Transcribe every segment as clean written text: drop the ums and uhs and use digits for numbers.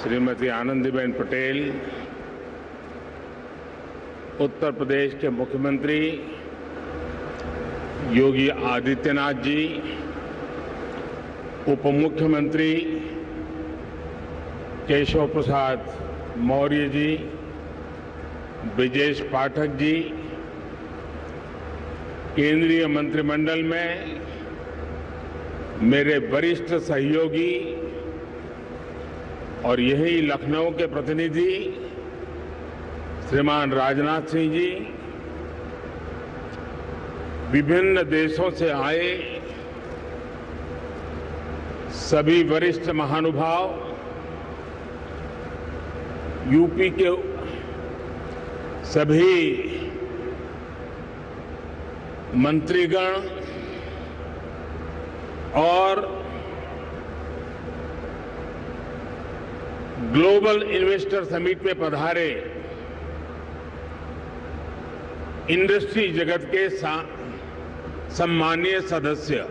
श्रीमती आनंदीबेन पटेल, उत्तर प्रदेश के मुख्यमंत्री योगी आदित्यनाथ जी, उप मुख्यमंत्री केशव प्रसाद मौर्य जी, ब्रजेश पाठक जी, केंद्रीय मंत्रिमंडल में मेरे वरिष्ठ सहयोगी और यही लखनऊ के प्रतिनिधि श्रीमान राजनाथ सिंह जी, विभिन्न देशों से आए सभी वरिष्ठ महानुभाव, यूपी के सभी मंत्रीगण और ग्लोबल इन्वेस्टर समिट में पधारे इंडस्ट्री जगत के सम्मानीय सदस्य,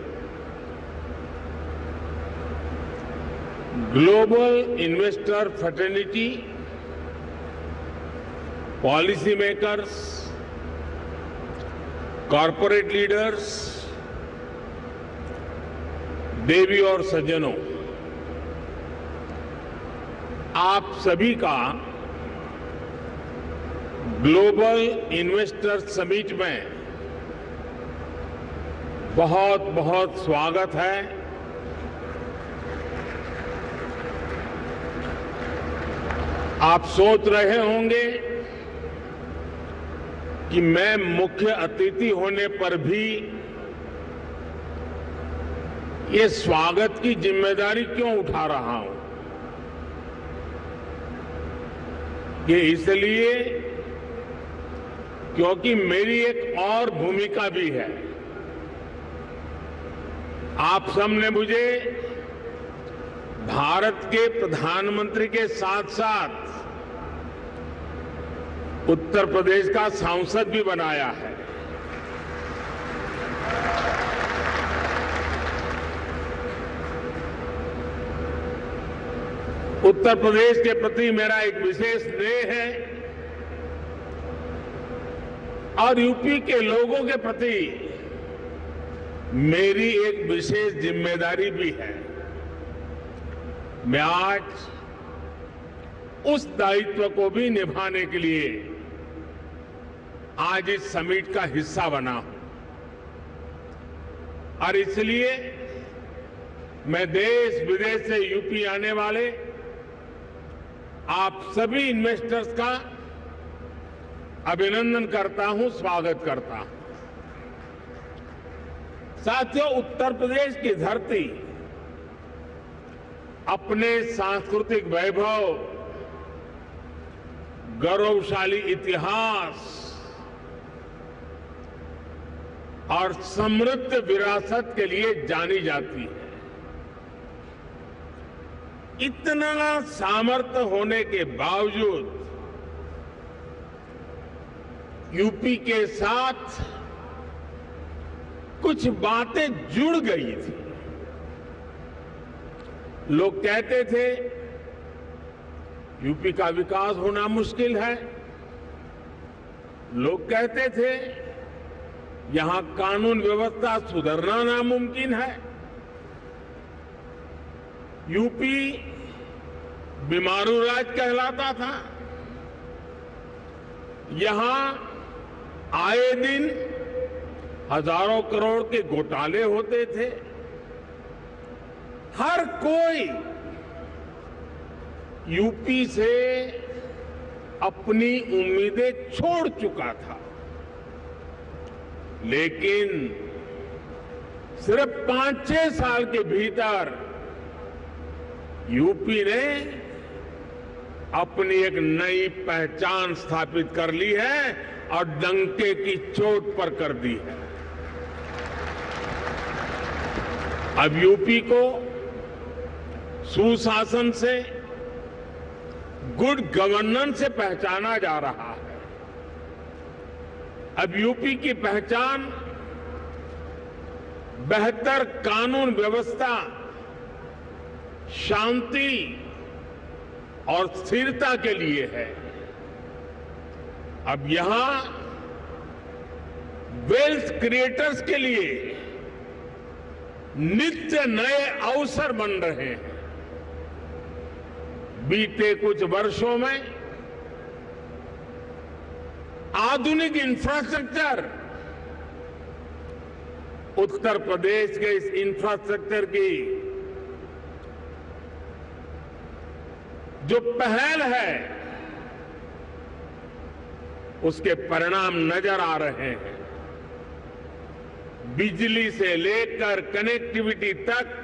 global investor fraternity, policy makers, corporate leaders, देवी और सज्जनों, आप सभी का ग्लोबल इन्वेस्टर समिट में बहुत बहुत स्वागत है। आप सोच रहे होंगे कि मैं मुख्य अतिथि होने पर भी ये स्वागत की जिम्मेदारी क्यों उठा रहा हूं। ये इसलिए क्योंकि मेरी एक और भूमिका भी है। आप सबने मुझे भारत के प्रधानमंत्री के साथ साथ उत्तर प्रदेश का सांसद भी बनाया है। उत्तर प्रदेश के प्रति मेरा एक विशेष स्नेह है और यूपी के लोगों के प्रति मेरी एक विशेष जिम्मेदारी भी है। मैं आज उस दायित्व को भी निभाने के लिए आज इस समिट का हिस्सा बना हूं और इसलिए मैं देश विदेश से यूपी आने वाले आप सभी इन्वेस्टर्स का अभिनंदन करता हूं, स्वागत करता हूं। साथियों, उत्तर प्रदेश की धरती अपने सांस्कृतिक वैभव, गौरवशाली इतिहास और समृद्ध विरासत के लिए जानी जाती है। इतना सामर्थ्य होने के बावजूद यूपी के साथ कुछ बातें जुड़ गई थी। लोग कहते थे यूपी का विकास होना मुश्किल है। लोग कहते थे यहां कानून व्यवस्था सुधरना नामुमकिन है। यूपी बीमारू राज्य कहलाता था। यहां आए दिन हजारों करोड़ के घोटाले होते थे। हर कोई यूपी से अपनी उम्मीदें छोड़ चुका था, लेकिन सिर्फ 5-6 साल के भीतर यूपी ने अपनी एक नई पहचान स्थापित कर ली है और डंके की चोट पर कर दी है। अब यूपी को सुशासन से, गुड गवर्नेंस से पहचाना जा रहा है। अब यूपी की पहचान बेहतर कानून व्यवस्था, शांति और स्थिरता के लिए है। अब यहां वेल्थ क्रिएटर्स के लिए नित्य नए अवसर बन रहे हैं। बीते कुछ वर्षों में आधुनिक इंफ्रास्ट्रक्चर, उत्तर प्रदेश के इस इंफ्रास्ट्रक्चर की जो पहल है उसके परिणाम नजर आ रहे हैं। बिजली से लेकर कनेक्टिविटी तक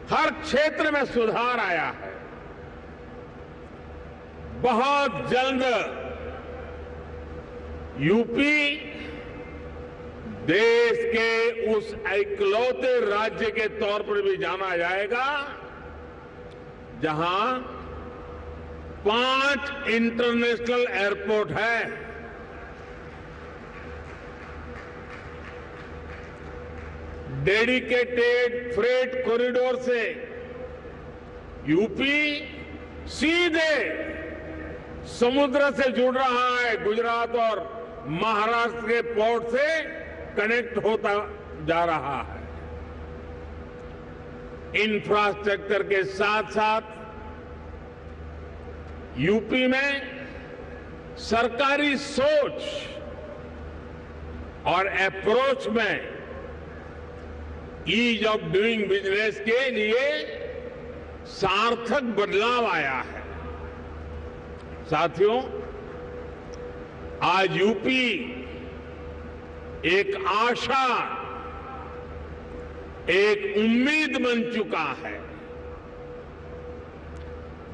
हर क्षेत्र में सुधार आया है। बहुत जल्द यूपी देश के उस इकलौते राज्य के तौर पर भी जाना जाएगा जहां 5 इंटरनेशनल एयरपोर्ट है। डेडिकेटेड फ्रेट कॉरिडोर से यूपी सीधे समुद्र से जुड़ रहा है। गुजरात और महाराष्ट्र के पोर्ट से कनेक्ट होता जा रहा है। इंफ्रास्ट्रक्चर के साथ साथ यूपी में सरकारी सोच और अप्रोच में ईज ऑफ डूइंग बिजनेस के लिए सार्थक बदलाव आया है। साथियों, आज यूपी एक आशा, एक उम्मीद बन चुका है।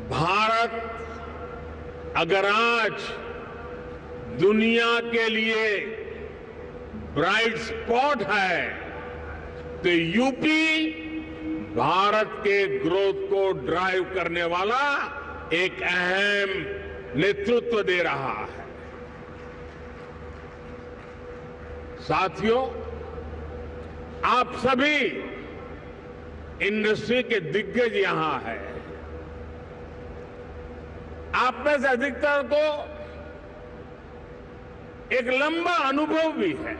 भारत अगर आज दुनिया के लिए ब्राइट स्पॉट है तो यूपी भारत के ग्रोथ को ड्राइव करने वाला एक अहम नेतृत्व दे रहा है। साथियों, आप सभी इंडस्ट्री के दिग्गज यहां हैं। आप में से अधिकतर को एक लंबा अनुभव भी है।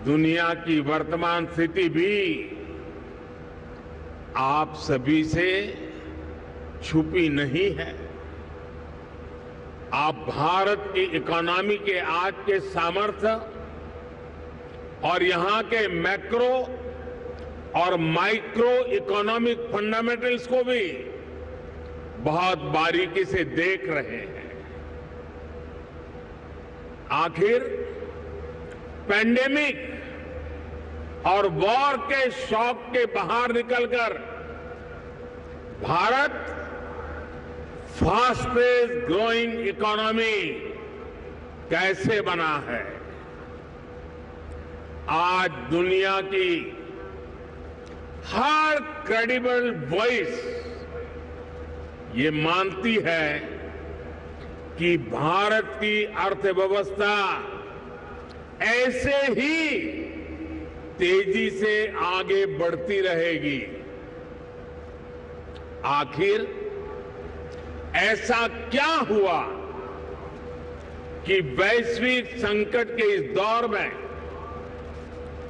दुनिया की वर्तमान स्थिति भी आप सभी से छुपी नहीं है। आप भारत की इकोनॉमी के आज के सामर्थ्य और यहां के मैक्रो और माइक्रो इकोनॉमिक फंडामेंटल्स को भी बहुत बारीकी से देख रहे हैं। आखिर पैंडेमिक और वॉर के शॉक के बाहर निकलकर भारत फास्टेस्ट ग्रोइंग इकोनॉमी कैसे बना है। आज दुनिया की हर क्रेडिबल वॉइस ये मानती है कि भारत की अर्थव्यवस्था ऐसे ही तेजी से आगे बढ़ती रहेगी। आखिर ऐसा क्या हुआ कि वैश्विक संकट के इस दौर में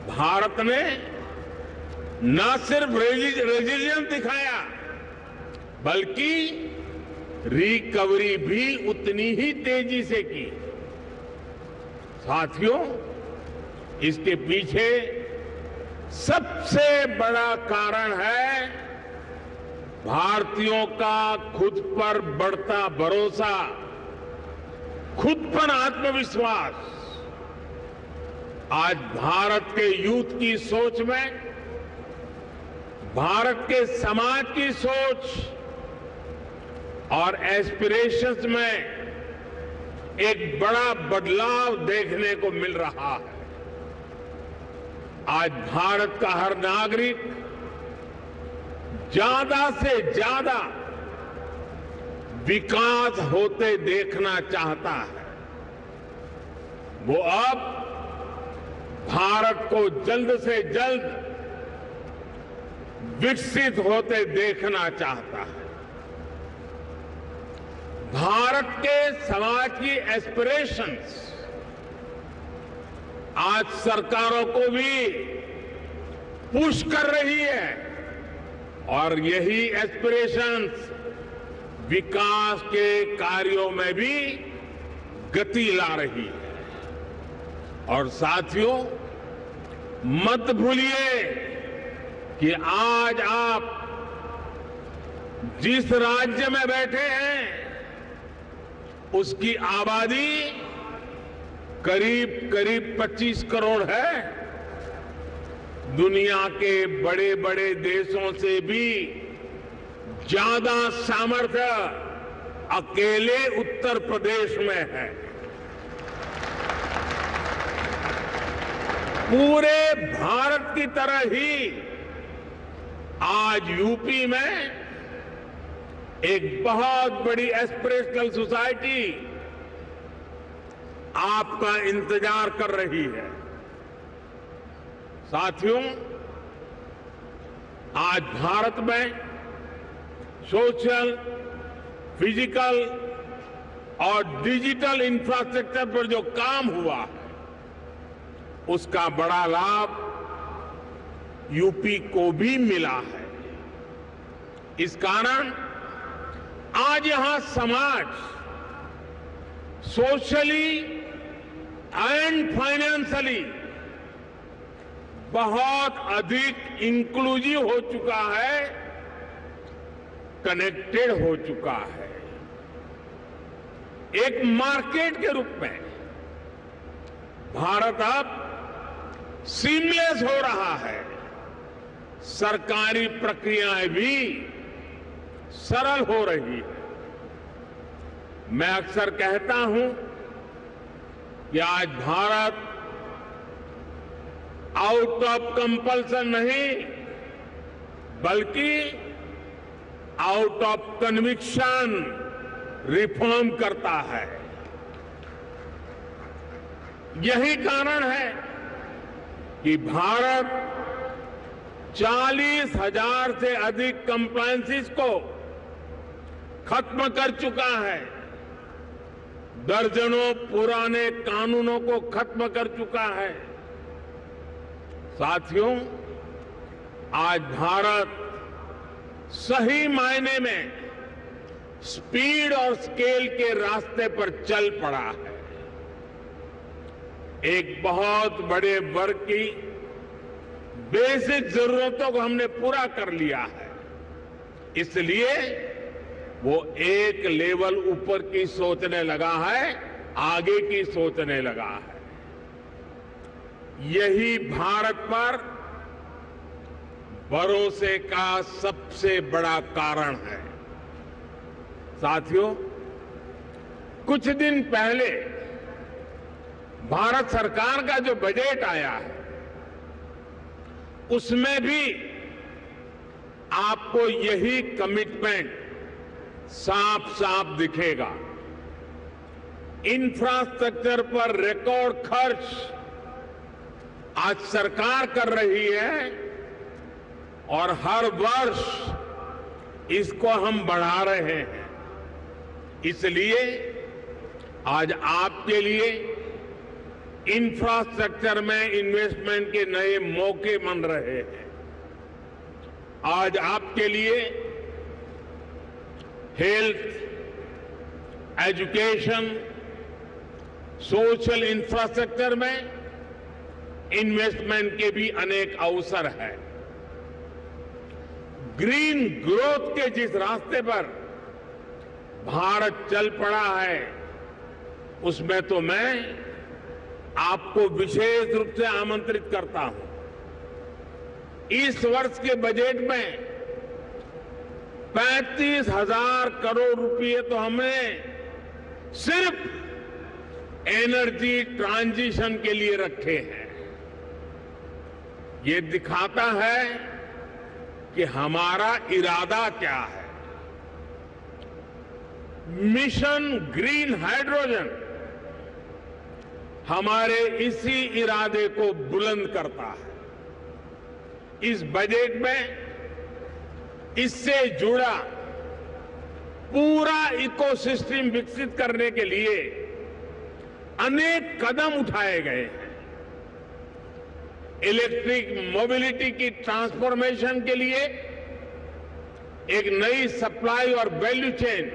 भारत ने न सिर्फ रेजिलियंस दिखाया बल्कि रिकवरी भी उतनी ही तेजी से की। साथियों, इसके पीछे सबसे बड़ा कारण है भारतीयों का खुद पर बढ़ता भरोसा, खुद पर आत्मविश्वास। आज भारत के यूथ की सोच में, भारत के समाज की सोच और एस्पिरेशंस में एक बड़ा बदलाव देखने को मिल रहा है। आज भारत का हर नागरिक ज्यादा से ज्यादा विकास होते देखना चाहता है। वो अब भारत को जल्द से जल्द विकसित होते देखना चाहता है। भारत के समाज की एस्पिरेशंस आज सरकारों को भी पुश कर रही है और यही एस्पिरेशंस विकास के कार्यों में भी गति ला रही है। और साथियों, मत भूलिए कि आज आप जिस राज्य में बैठे हैं उसकी आबादी करीब करीब 25 करोड़ है। दुनिया के बड़े बड़े देशों से भी ज्यादा सामर्थ्य अकेले उत्तर प्रदेश में है। पूरे भारत की तरह ही आज यूपी में एक बहुत बड़ी एस्पिरेशनल सोसाइटी आपका इंतजार कर रही है। साथियों, आज भारत में सोशल, फिजिकल और डिजिटल इंफ्रास्ट्रक्चर पर जो काम हुआ है उसका बड़ा लाभ यूपी को भी मिला है। इस कारण आज यहां समाज सोशली एंड फाइनेंशियली बहुत अधिक इंक्लूसिव हो चुका है, कनेक्टेड हो चुका है। एक मार्केट के रूप में भारत अब सीमलेस हो रहा है। सरकारी प्रक्रियाएं भी सरल हो रही है। मैं अक्सर कहता हूं कि आज भारत आउट ऑफ कंपल्सन नहीं बल्कि आउट ऑफ कन्विक्शन रिफॉर्म करता है। यही कारण है कि भारत 40,000 से अधिक कंप्लायंसेस को खत्म कर चुका है, दर्जनों पुराने कानूनों को खत्म कर चुका है। साथियों, आज भारत सही मायने में स्पीड और स्केल के रास्ते पर चल पड़ा है। एक बहुत बड़े वर्ग की बेसिक जरूरतों को हमने पूरा कर लिया है, इसलिए वो एक लेवल ऊपर की सोचने लगा है, आगे की सोचने लगा है। यही भारत पर भरोसे का सबसे बड़ा कारण है। साथियों, कुछ दिन पहले भारत सरकार का जो बजट आया है उसमें भी आपको यही कमिटमेंट साफ साफ दिखेगा। इंफ्रास्ट्रक्चर पर रिकॉर्ड खर्च आज सरकार कर रही है और हर वर्ष इसको हम बढ़ा रहे हैं। इसलिए आज आपके लिए इंफ्रास्ट्रक्चर में इन्वेस्टमेंट के नए मौके बन रहे हैं। आज आपके लिए हेल्थ, एजुकेशन, सोशल इंफ्रास्ट्रक्चर में इन्वेस्टमेंट के भी अनेक अवसर हैं। ग्रीन ग्रोथ के जिस रास्ते पर भारत चल पड़ा है उसमें तो मैं आपको विशेष रूप से आमंत्रित करता हूं। इस वर्ष के बजट में 35,000 करोड़ रुपए तो हमने सिर्फ एनर्जी ट्रांजिशन के लिए रखे हैं। ये दिखाता है कि हमारा इरादा क्या है। मिशन ग्रीन हाइड्रोजन हमारे इसी इरादे को बुलंद करता है। इस बजट में इससे जुड़ा पूरा इकोसिस्टम विकसित करने के लिए अनेक कदम उठाए गए हैं। इलेक्ट्रिक मोबिलिटी की ट्रांसफॉर्मेशन के लिए एक नई सप्लाई और वैल्यू चेन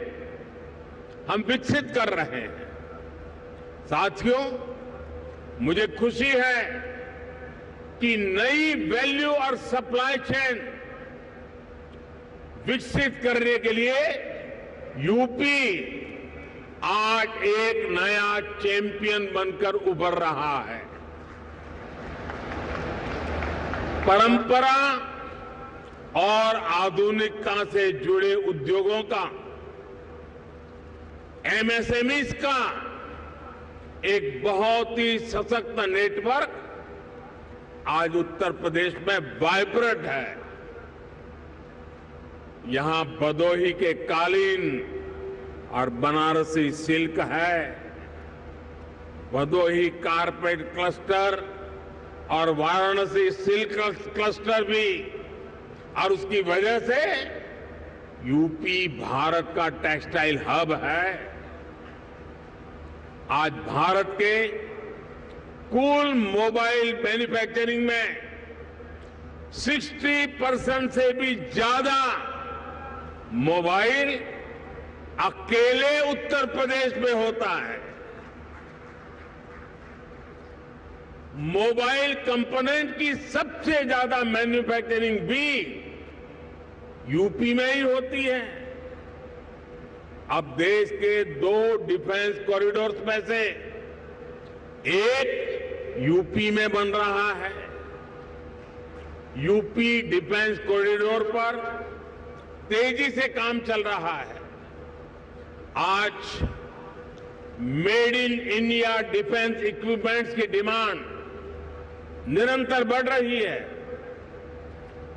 हम विकसित कर रहे हैं। साथियों, मुझे खुशी है कि नई वैल्यू और सप्लाई चेन विकसित करने के लिए यूपी आज एक नया चैंपियन बनकर उभर रहा है। परंपरा और आधुनिकता से जुड़े उद्योगों का, एमएसएमईज का एक बहुत ही सशक्त नेटवर्क आज उत्तर प्रदेश में वाइब्रेंट है। यहां भदोही के कालीन और बनारसी सिल्क है, भदोही कारपेट क्लस्टर और वाराणसी सिल्क क्लस्टर भी, और उसकी वजह से यूपी भारत का टेक्सटाइल हब है। आज भारत के कुल मोबाइल मैन्युफैक्चरिंग में 60% से भी ज्यादा मोबाइल अकेले उत्तर प्रदेश में होता है। मोबाइल कंपोनेंट की सबसे ज्यादा मैन्युफैक्चरिंग भी यूपी में ही होती है। अब देश के 2 डिफेंस कॉरिडोर्स में से एक यूपी में बन रहा है। यूपी डिफेंस कॉरिडोर पर तेजी से काम चल रहा है। आज made in India defence equipments की डिमांड निरंतर बढ़ रही है।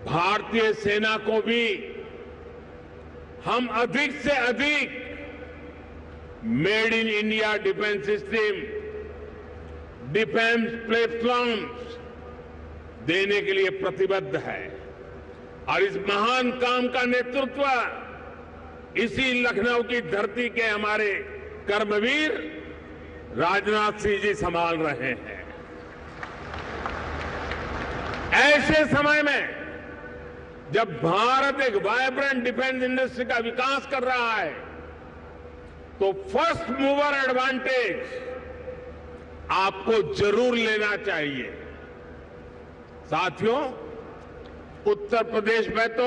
भारतीय सेना को भी हम अधिक से अधिक made in India defence system, defence platforms देने के लिए प्रतिबद्ध है। और इस महान काम का नेतृत्व इसी लखनऊ की धरती के हमारे कर्मवीर राजनाथ सिंह जी संभाल रहे हैं। ऐसे समय में जब भारत एक वाइब्रेंट डिफेंस इंडस्ट्री का विकास कर रहा है, तो फर्स्ट मूवर एडवांटेज आपको जरूर लेना चाहिए। साथियों, उत्तर प्रदेश में तो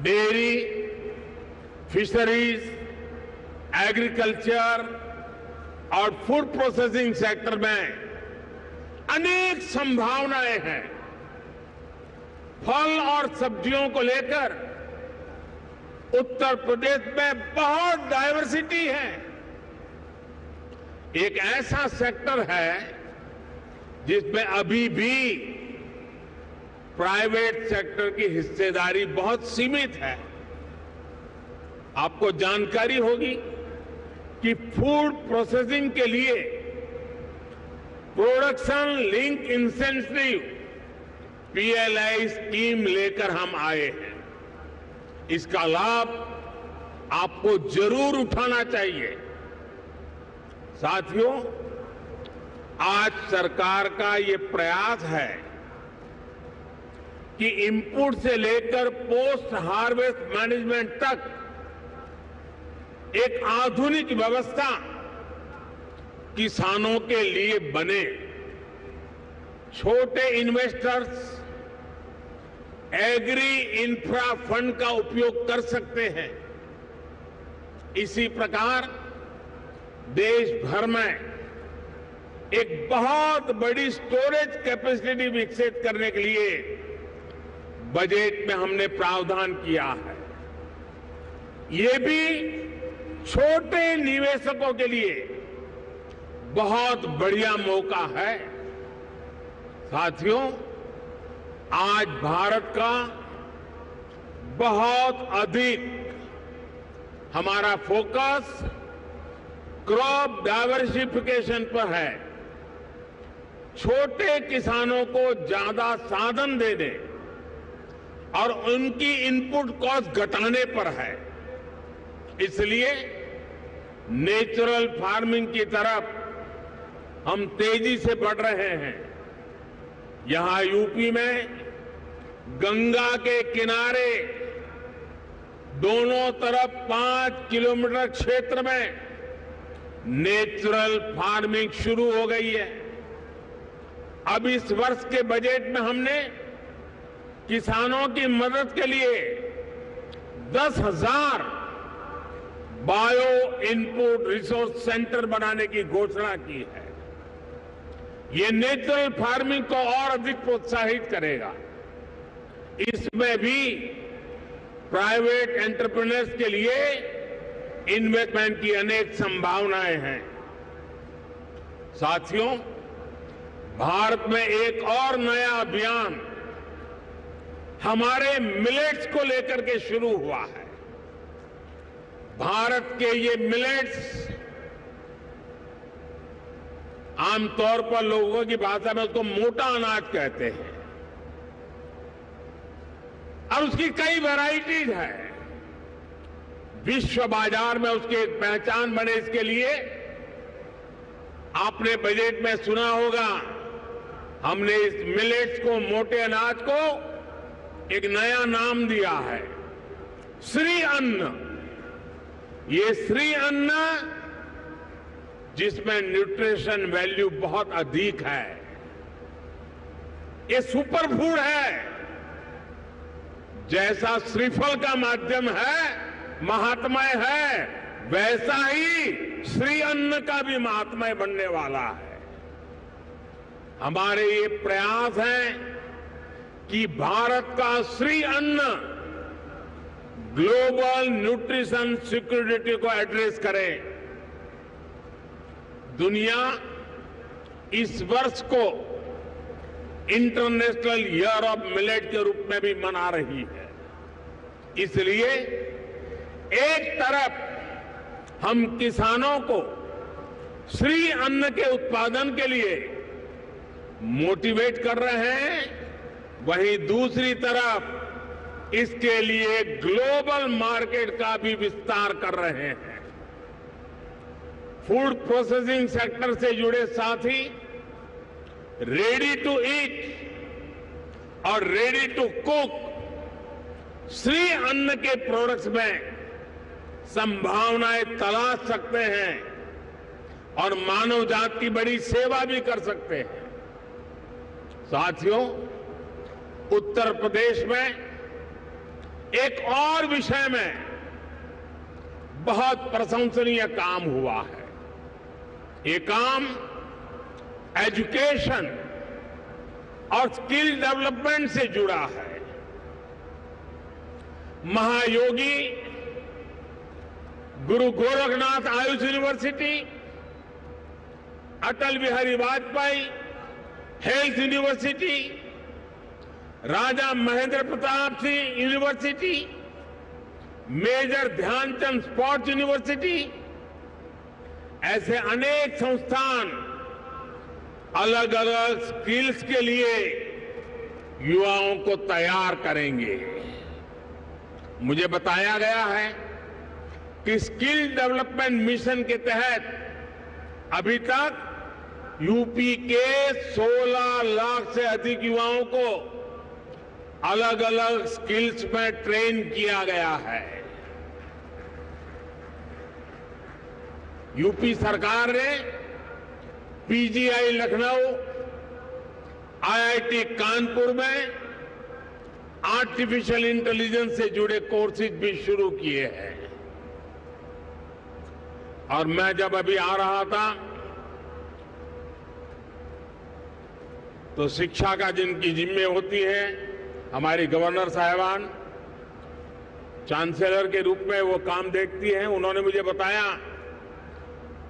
डेयरी, फिशरीज, एग्रीकल्चर और फूड प्रोसेसिंग सेक्टर में अनेक संभावनाएं हैं। फल और सब्जियों को लेकर उत्तर प्रदेश में बहुत डायवर्सिटी है। एक ऐसा सेक्टर है जिसमें अभी भी प्राइवेट सेक्टर की हिस्सेदारी बहुत सीमित है। आपको जानकारी होगी कि फूड प्रोसेसिंग के लिए production link incentive PLI scheme लेकर हम आए हैं। इसका लाभ आपको जरूर उठाना चाहिए। साथियों, आज सरकार का ये प्रयास है कि इनपुट से लेकर पोस्ट हार्वेस्ट मैनेजमेंट तक एक आधुनिक व्यवस्था किसानों के लिए बने। छोटे इन्वेस्टर्स एग्री इंफ्रा फंड का उपयोग कर सकते हैं। इसी प्रकार देश भर में एक बहुत बड़ी स्टोरेज कैपेसिटी विकसित करने के लिए बजट में हमने प्रावधान किया है। ये भी छोटे निवेशकों के लिए बहुत बढ़िया मौका है। साथियों, आज भारत का बहुत अधिक हमारा फोकस क्रॉप डाइवर्सिफिकेशन पर है। छोटे किसानों को ज्यादा साधन देने और उनकी इनपुट कॉस्ट घटाने पर है। इसलिए नेचुरल फार्मिंग की तरफ हम तेजी से बढ़ रहे हैं। यहां यूपी में गंगा के किनारे दोनों तरफ 5 किलोमीटर क्षेत्र में नेचुरल फार्मिंग शुरू हो गई है। अब इस वर्ष के बजट में हमने किसानों की मदद के लिए 10,000 बायो इनपुट रिसोर्स सेंटर बनाने की घोषणा की है। ये नेचुरल फार्मिंग को और अधिक प्रोत्साहित करेगा। इसमें भी प्राइवेट एंटरप्रेन्योर्स के लिए इन्वेस्टमेंट की अनेक संभावनाएं हैं। साथियों, भारत में एक और नया अभियान हमारे मिलेट्स को लेकर के शुरू हुआ है। भारत के ये मिलेट्स आमतौर पर लोगों की भाषा में उसको मोटा अनाज कहते हैं और उसकी कई वैरायटीज है। विश्व बाजार में उसकी एक पहचान बने, इसके लिए आपने बजट में सुना होगा, हमने इस मिलेट्स को, मोटे अनाज को एक नया नाम दिया है, श्री अन्न। ये श्री अन्न जिसमें न्यूट्रिशन वैल्यू बहुत अधिक है, ये सुपर फूड है। जैसा श्रीफल का माध्यम है, महात्मय है, वैसा ही श्री अन्न का भी महात्मय बनने वाला है। हमारे ये प्रयास है कि भारत का श्री अन्न ग्लोबल न्यूट्रिशन सिक्योरिटी को एड्रेस करे। दुनिया इस वर्ष को इंटरनेशनल ईयर ऑफ मिलेट के रूप में भी मना रही है। इसलिए एक तरफ हम किसानों को श्री अन्न के उत्पादन के लिए मोटिवेट कर रहे हैं, वहीं दूसरी तरफ इसके लिए ग्लोबल मार्केट का भी विस्तार कर रहे हैं। फूड प्रोसेसिंग सेक्टर से जुड़े साथी रेडी टू ईट और रेडी टू कुक श्री अन्न के प्रोडक्ट्स में संभावनाएं तलाश सकते हैं और मानव जाति की बड़ी सेवा भी कर सकते हैं। साथियों, उत्तर प्रदेश में एक और विषय में बहुत प्रशंसनीय काम हुआ है। ये काम एजुकेशन और स्किल डेवलपमेंट से जुड़ा है। Mahayogi Guru Gorakhnath Ayush university, Atal Bihari Vajpayee health university, Raja Mahendra Pratap Singh university, major Dhyanchand sports university, ऐसे अनेक संस्थान अलग अलग स्किल्स के लिए युवाओं को तैयार करेंगे। मुझे बताया गया है कि स्किल डेवलपमेंट मिशन के तहत अभी तक यूपी के 16 लाख से अधिक युवाओं को अलग अलग स्किल्स में ट्रेन किया गया है। यूपी सरकार ने पीजीआई लखनऊ, आईआईटी कानपुर में आर्टिफिशियल इंटेलिजेंस से जुड़े कोर्सेज भी शुरू किए हैं। और मैं जब अभी आ रहा था तो शिक्षा का जिनकी जिम्मे होती है, हमारी गवर्नर साहिबान चांसलर के रूप में वो काम देखती हैं, उन्होंने मुझे बताया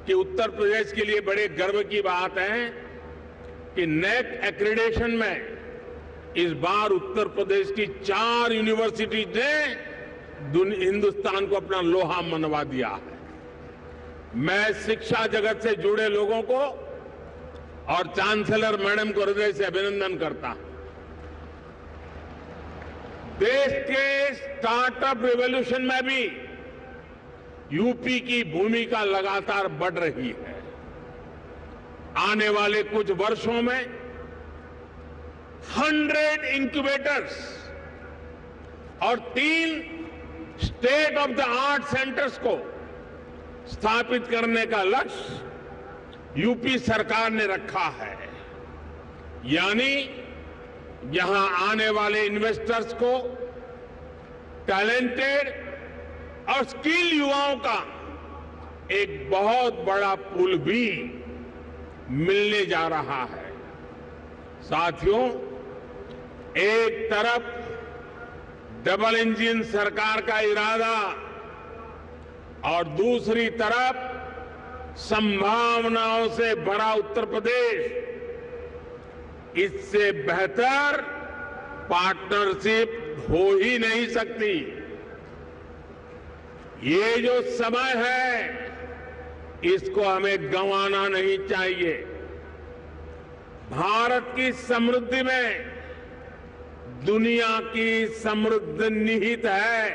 कि उत्तर प्रदेश के लिए बड़े गर्व की बात है कि नेक एक्रेडिटेशन में इस बार उत्तर प्रदेश की 4 यूनिवर्सिटीज ने हिंदुस्तान को अपना लोहा मनवा दिया है। मैं शिक्षा जगत से जुड़े लोगों को और चांसलर मैडम को हृदय से अभिनंदन करता हूं। देश के स्टार्टअप रिवॉल्यूशन में भी यूपी की भूमिका लगातार बढ़ रही है। आने वाले कुछ वर्षों में 100 इंक्यूबेटर्स और 3 state of the art centres को स्थापित करने का लक्ष्य यूपी सरकार ने रखा है। यानी यहां आने वाले इन्वेस्टर्स को टैलेंटेड और स्किल युवाओं का एक बहुत बड़ा पूल भी मिलने जा रहा है। साथियों, एक तरफ डबल इंजन सरकार का इरादा और दूसरी तरफ संभावनाओं से भरा उत्तर प्रदेश, इससे बेहतर पार्टनरशिप हो ही नहीं सकती। ये जो समय है, इसको हमें गंवाना नहीं चाहिए। भारत की समृद्धि में दुनिया की समृद्धि निहित है।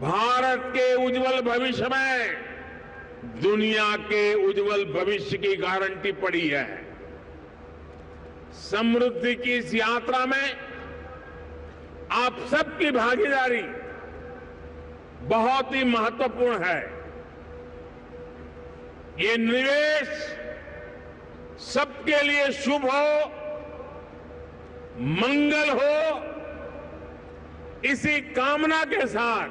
भारत के उज्जवल भविष्य में दुनिया के उज्जवल भविष्य की गारंटी पड़ी है। समृद्धि की इस यात्रा में आप सबकी भागीदारी बहुत ही महत्वपूर्ण है। ये निवेश सबके लिए शुभ हो, मंगल हो, इसी कामना के साथ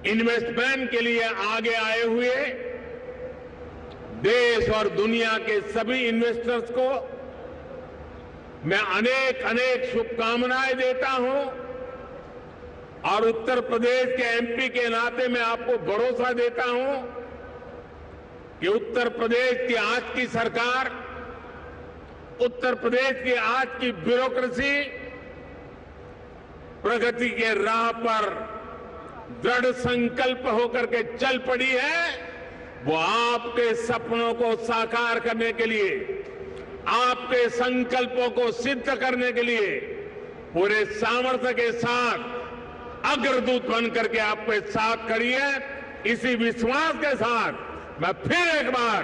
इन्वेस्टमेंट के लिए आगे आए हुए देश और दुनिया के सभी इन्वेस्टर्स को मैं अनेक अनेक शुभकामनाएं देता हूं और उत्तर प्रदेश के एमपी के नाते मैं आपको भरोसा देता हूं कि उत्तर प्रदेश की आज की सरकार, उत्तर प्रदेश की आज की ब्यूरोक्रेसी प्रगति के राह पर दृढ़ संकल्प होकर के चल पड़ी है। वो आपके सपनों को साकार करने के लिए, आपके संकल्पों को सिद्ध करने के लिए पूरे सामर्थ्य के साथ अग्रदूत बन करके आपके साथ खड़ी है। इसी विश्वास के साथ मैं फिर एक बार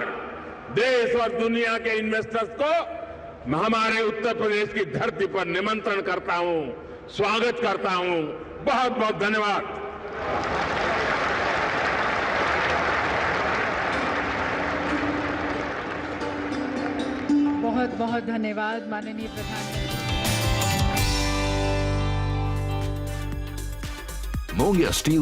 देश और दुनिया के इन्वेस्टर्स को हमारे उत्तर प्रदेश की धरती पर निमंत्रण करता हूं, स्वागत करता हूं। बहुत बहुत धन्यवाद। बहुत बहुत धन्यवाद माननीय प्रधानमंत्री। Mongia Steel